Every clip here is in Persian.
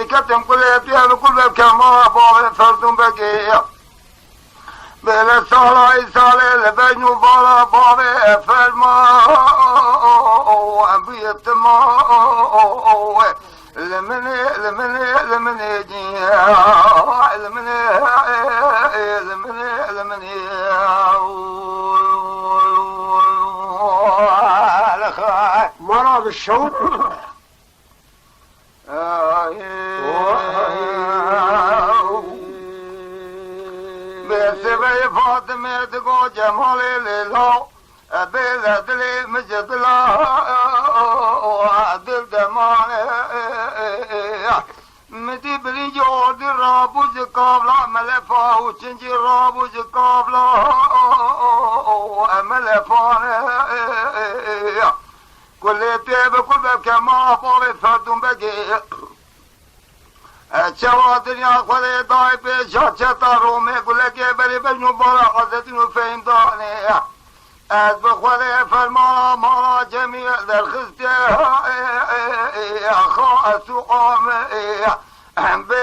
كتم كل يتيان كل كما باب فردون بقي بلا صلاة صلاة لبين وبالا باب فرما وأبيت ما لمني لمني لمني لمني لمني لمني مرض الشوق بسبي فاطمة تقو جمالي لله أبيل دلي مجد الله دل دماني مدي بلي جود رابوز قابلا ملفا وچنجي رابوز قابلا ملفاني كل تيب كل باب كما باب فردون بقي چوا دنیا خود دای پیشا چتا رومه گلکه بری بجنو بالا قصدینو فهم دانه از بخود فرمانا مالا جمیع در خسته خواهد سقامه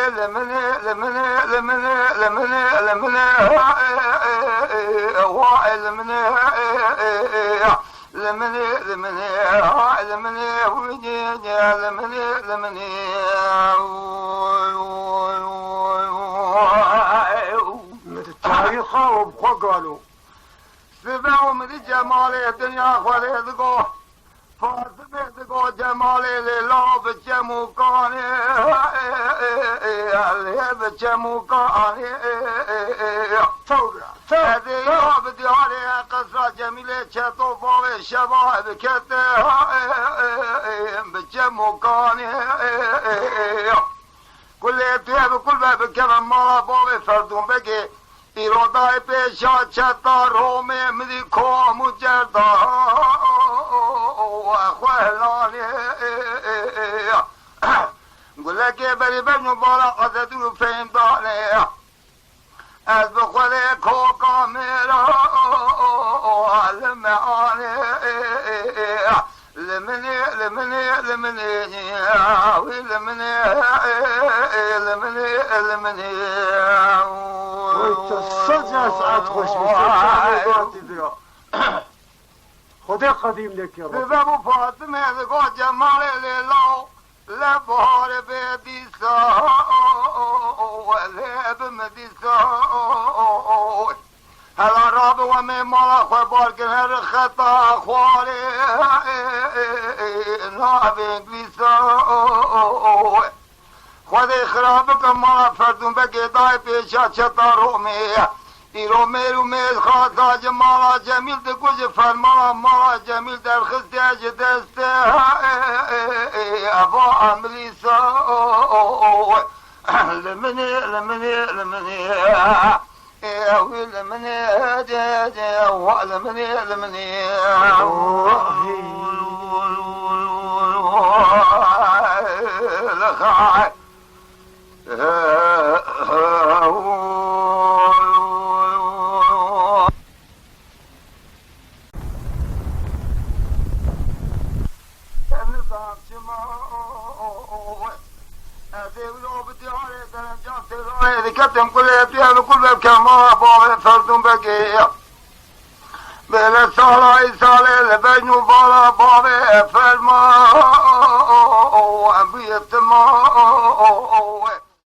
لمنه لمنه لمنه لمنه لمنه واعي لمنه لمني لمني لمني وجيني لمني لمني من التاريخ وبقالوا سبعوا من جمال الدنيا خلي ذقو فاطمة ذقو جمالي لله بجمو كاني اللي بجمو كاني هذه يوم بدياري قصة جميلة شطو فوق شباب كته بجمو كاني كل يتيب كل باب كلام ما فوق فردون بقي إرادة بيشا شطا رومي مدي كوم جردا وأخوالاني قل لك بري بنو بالا قصدو فهم داني از بخود کوکا میرا لمعاني لمني لمني لمني لمني لمني لمني وانت الصدق ساعات خوش بسرعة خدا قديم لك يا رب بابو فاطمة ذكو جمالي لله لبهار بيديسا ولب مديسا هلا راب ومي مالا خبار كنهر خطا خواري ناب انجليسا خودي خرابك مالا فردون بكي داي بيشا چتا رومي ایرو میرو میل خاصا جمالا جمیل ده کچھ فرمالا مالا جمیل در خسته اج دسته ابا عملی سا لمنی لمنی لمنی اوی لمنی لمنی لمنی لخاي كتم كل يتيان كل باب كما باب فردون بقي بلا صلاة صلاة لبين وبالا باب فرما وأبيت ما